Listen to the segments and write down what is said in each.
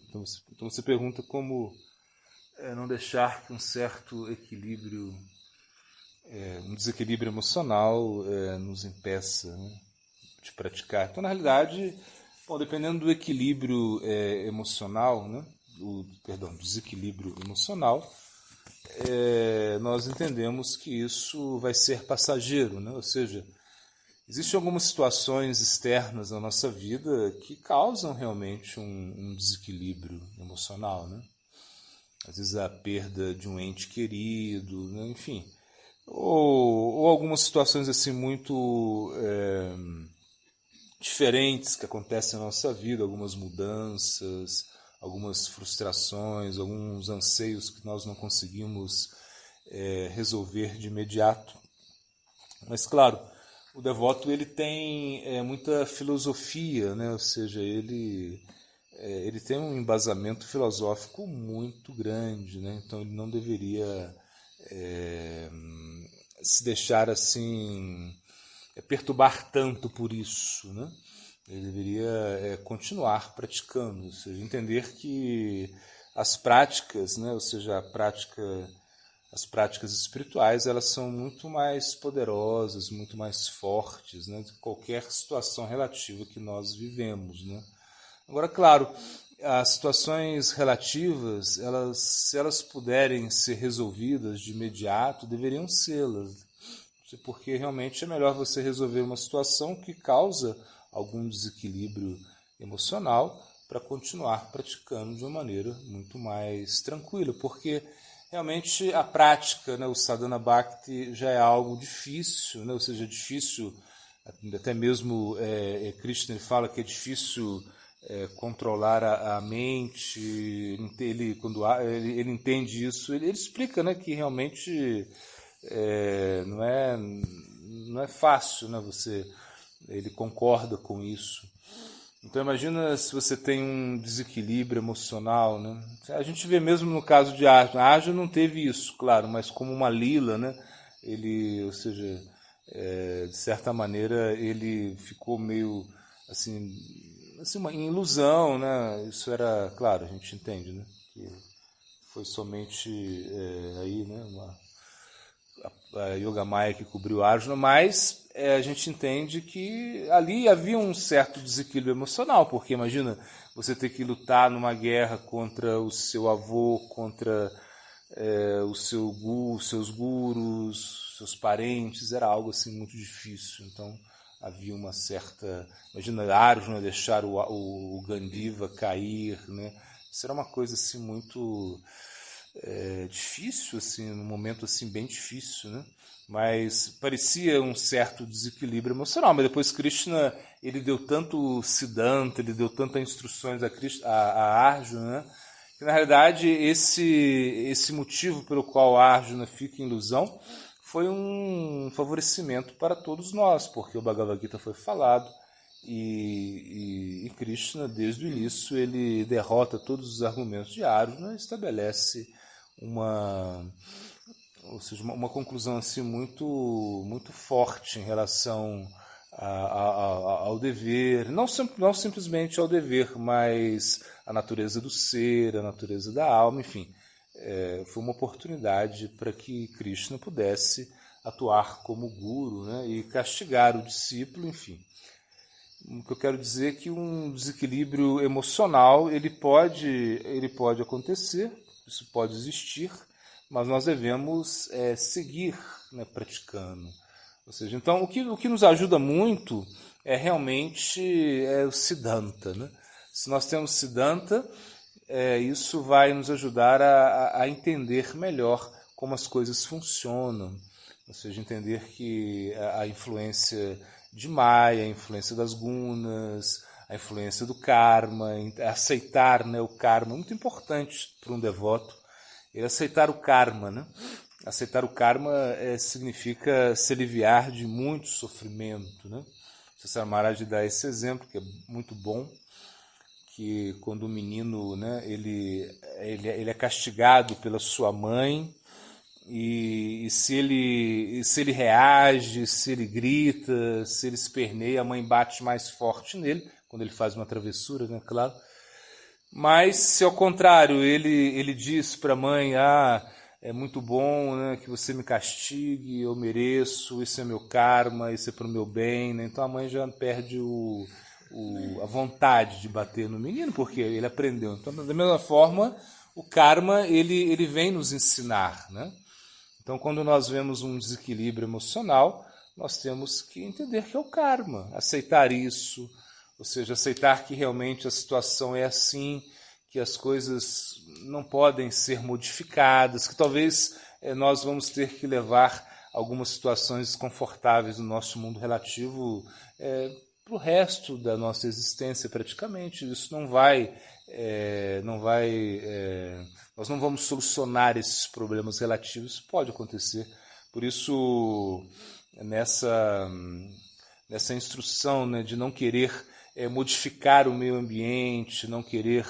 Então você pergunta como não deixar que um certo equilíbrio, um desequilíbrio emocional nos impeça, né, de praticar. Então, na realidade, dependendo do equilíbrio emocional, né, desequilíbrio emocional, nós entendemos que isso vai ser passageiro, né? Ou seja, existem algumas situações externas na nossa vida que causam realmente um desequilíbrio emocional, né? Às vezes a perda de um ente querido, né? Enfim, ou algumas situações assim muito diferentes que acontecem na nossa vida, algumas mudanças, algumas frustrações, alguns anseios que nós não conseguimos resolver de imediato. Mas, claro, o devoto ele tem muita filosofia, né? Ou seja, ele tem um embasamento filosófico muito grande, né? Então ele não deveria se deixar assim perturbar tanto por isso, né? Ele deveria continuar praticando, ou seja, entender que as práticas, né? Ou seja, as práticas espirituais, elas são muito mais poderosas, muito mais fortes, né, de qualquer situação relativa que nós vivemos, né? Agora, claro, as situações relativas, se elas puderem ser resolvidas de imediato, deveriam sê-las, porque realmente é melhor você resolver uma situação que causa algum desequilíbrio emocional para continuar praticando de uma maneira muito mais tranquila, porque realmente a prática, né, o sadhana bhakti já é algo difícil, né, ou seja, difícil, até mesmo Krishna ele fala que é difícil controlar a mente, quando ele entende isso, ele explica, né, que realmente não é fácil, né, ele concorda com isso. Então imagina se você tem um desequilíbrio emocional, né? A gente vê mesmo no caso de Arjuna. Arjuna não teve isso, claro, mas como uma lila, né? Ou seja, de certa maneira ele ficou meio assim uma ilusão, né? Isso era, claro, a gente entende, né? Que foi somente aí, né? A Yoga Maya que cobriu Arjuna, mas a gente entende que ali havia um certo desequilíbrio emocional, porque imagina você ter que lutar numa guerra contra o seu avô, contra os seus gurus, seus parentes, era algo assim muito difícil. Então havia uma certa... Imagina Arjuna deixar o Gandiva cair, né? Isso era uma coisa assim muito... difícil, assim, num momento assim bem difícil, né? Mas parecia um certo desequilíbrio emocional. Mas depois Krishna ele deu tanto Siddhanta, ele deu tantas instruções a Arjuna, né? Que na realidade esse motivo pelo qual Arjuna fica em ilusão foi um favorecimento para todos nós, porque o Bhagavad Gita foi falado e Krishna desde o início ele derrota todos os argumentos de Arjuna e estabelece ou seja, uma conclusão assim muito forte em relação ao dever, não simplesmente ao dever, mas à natureza do ser, à natureza da alma, enfim. Foi uma oportunidade para que Krishna pudesse atuar como guru, né, e castigar o discípulo, enfim. O que eu quero dizer é que um desequilíbrio emocional ele pode acontecer, isso pode existir, mas nós devemos seguir, né, praticando. Ou seja, então o que nos ajuda muito é realmente o Siddhanta, né? Se nós temos Siddhanta, isso vai nos ajudar a entender melhor como as coisas funcionam. Ou seja, entender que a influência de Maya, a influência das gunas, a influência do karma, aceitar, né, o karma é muito importante para um devoto. Ele aceitar o karma, né? Aceitar o karma significa se aliviar de muito sofrimento, né? O César Maharaj dá esse exemplo que é muito bom, que quando o menino, né, ele é castigado pela sua mãe e se ele reage, se ele grita, se ele esperneia, a mãe bate mais forte nele quando ele faz uma travessura, né, claro. Mas se ao contrário ele diz para a mãe, é muito bom, né, que você me castigue, eu mereço, isso é meu karma, isso é para o meu bem, né? Então a mãe já perde a vontade de bater no menino, porque ele aprendeu. Então, da mesma forma, o karma ele vem nos ensinar, né? Então, quando nós vemos um desequilíbrio emocional, nós temos que entender que é o karma, aceitar isso, ou seja, aceitar que realmente a situação é assim, que as coisas não podem ser modificadas, que talvez nós vamos ter que levar algumas situações desconfortáveis no nosso mundo relativo para o resto da nossa existência praticamente. Isso nós não vamos solucionar esses problemas relativos, isso pode acontecer. Por isso, nessa instrução, né, de não querer modificar o meio ambiente, não querer,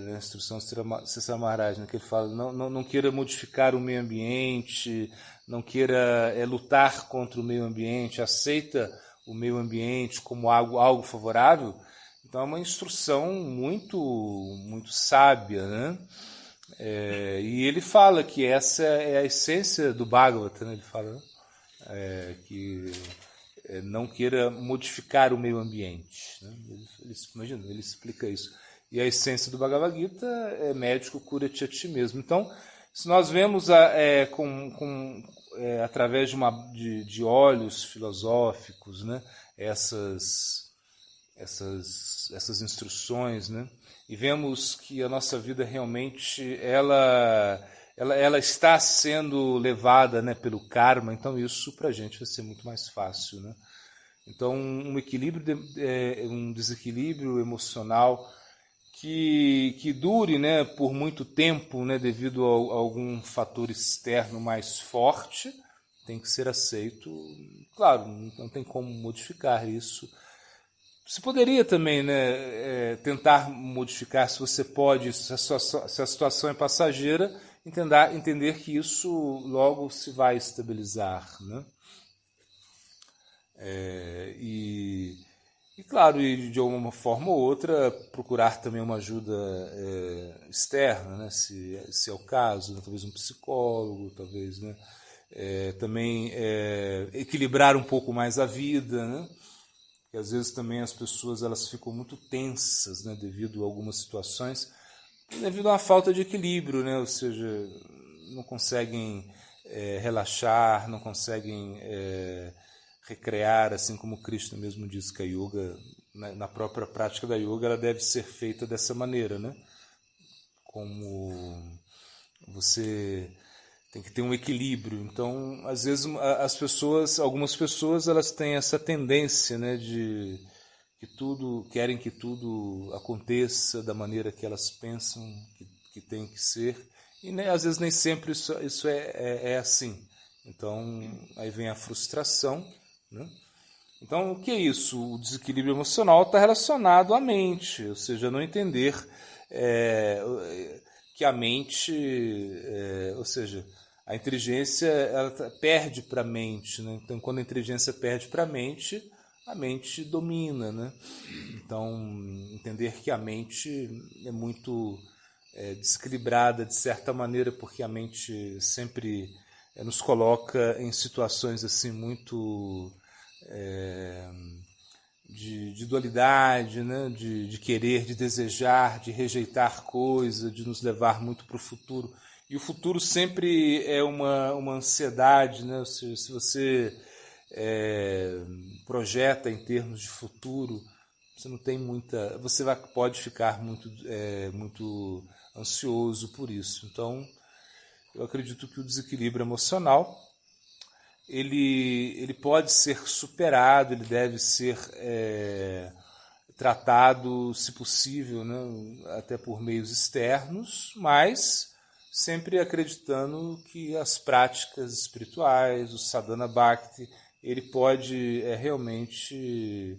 na instrução César Maharaj, né, que ele fala, não queira modificar o meio ambiente, não queira lutar contra o meio ambiente, aceita o meio ambiente como algo favorável. Então é uma instrução muito, muito sábia, né? E ele fala que essa é a essência do Bhagavata, né? Ele fala que não queira modificar o meio ambiente, né? Ele explica isso. E a essência do Bhagavad Gita é médico, cura-te a ti mesmo. Então, se nós vemos através de olhos filosóficos, né, essas instruções, né, e vemos que a nossa vida realmente ela está sendo levada, né, pelo karma, então isso para a gente vai ser muito mais fácil, né? Então, um desequilíbrio emocional que dure, né, por muito tempo, né, devido a algum fator externo mais forte, tem que ser aceito. Claro, não tem como modificar isso. Você poderia também, né, tentar modificar, se você pode, se a situação é passageira, entender que isso logo se vai estabilizar, né? E claro, de alguma forma ou outra, procurar também uma ajuda externa, né? Se é o caso, né? Talvez um psicólogo, talvez, né? Também equilibrar um pouco mais a vida, né? Porque às vezes também as pessoas elas ficam muito tensas, né? Devido a algumas situações, devido a uma falta de equilíbrio, né? Ou seja, não conseguem relaxar, não conseguem recrear, assim como Krishna mesmo diz que a yoga, na própria prática da yoga, ela deve ser feita dessa maneira, né? Como você tem que ter um equilíbrio. Então, às vezes algumas pessoas, elas têm essa tendência, né, de querem que tudo aconteça da maneira que elas pensam que tem que ser, e né, às vezes nem sempre isso é assim. Então, aí vem a frustração, né? Então, o que é isso? O desequilíbrio emocional está relacionado à mente, ou seja, não entender que a mente, ou seja, a inteligência ela perde para a mente, né? Então, quando a inteligência perde para a mente domina, né? Então, entender que a mente é muito desequilibrada de certa maneira, porque a mente sempre nos coloca em situações assim muito de dualidade, né? de querer, de desejar, de rejeitar coisa, de nos levar muito para o futuro. E o futuro sempre é uma ansiedade, né? Ou seja, se você projeta em termos de futuro, você não tem muita, pode ficar muito ansioso por isso. Então, eu acredito que o desequilíbrio emocional ele pode ser superado, ele deve ser tratado, se possível, né, até por meios externos, mas sempre acreditando que as práticas espirituais, o sadhana bhakti, ele pode realmente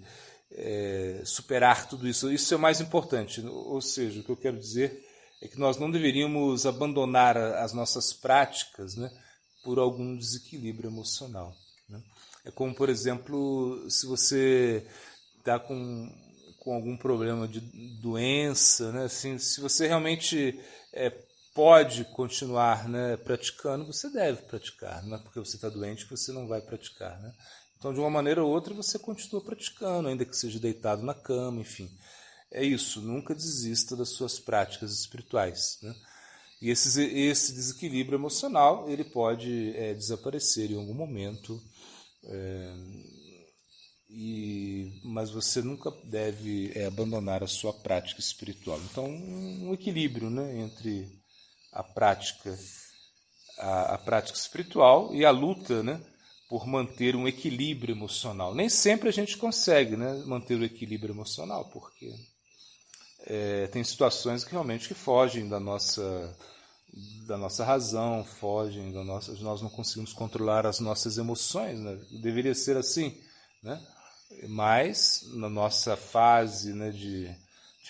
superar tudo isso. Isso é o mais importante. Ou seja, o que eu quero dizer é que nós não deveríamos abandonar as nossas práticas, né, por algum desequilíbrio emocional, né? É como, por exemplo, se você está com com algum problema de doença, né? Assim, se você realmente pode continuar, né, praticando, você deve praticar. Não é porque você está doente que você não vai praticar, né? Então, de uma maneira ou outra, você continua praticando, ainda que seja deitado na cama, enfim. É isso, nunca desista das suas práticas espirituais, né? E esse desequilíbrio emocional, ele pode desaparecer em algum momento, mas você nunca deve abandonar a sua prática espiritual. Então, um equilíbrio, né, entre a prática espiritual e a luta, né, por manter um equilíbrio emocional. Nem sempre a gente consegue, né, manter o equilíbrio emocional, porque tem situações que realmente fogem da nossa razão, fogem nós não conseguimos controlar as nossas emoções, né? Deveria ser assim, né? Mas na nossa fase, né, de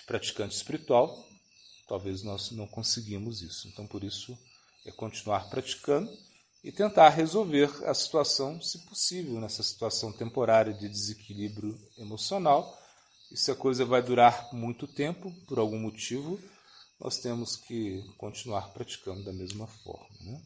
praticante espiritual, talvez nós não conseguimos isso. Então, por isso, é continuar praticando e tentar resolver a situação, se possível, nessa situação temporária de desequilíbrio emocional. E se a coisa vai durar muito tempo, por algum motivo, nós temos que continuar praticando da mesma forma, né?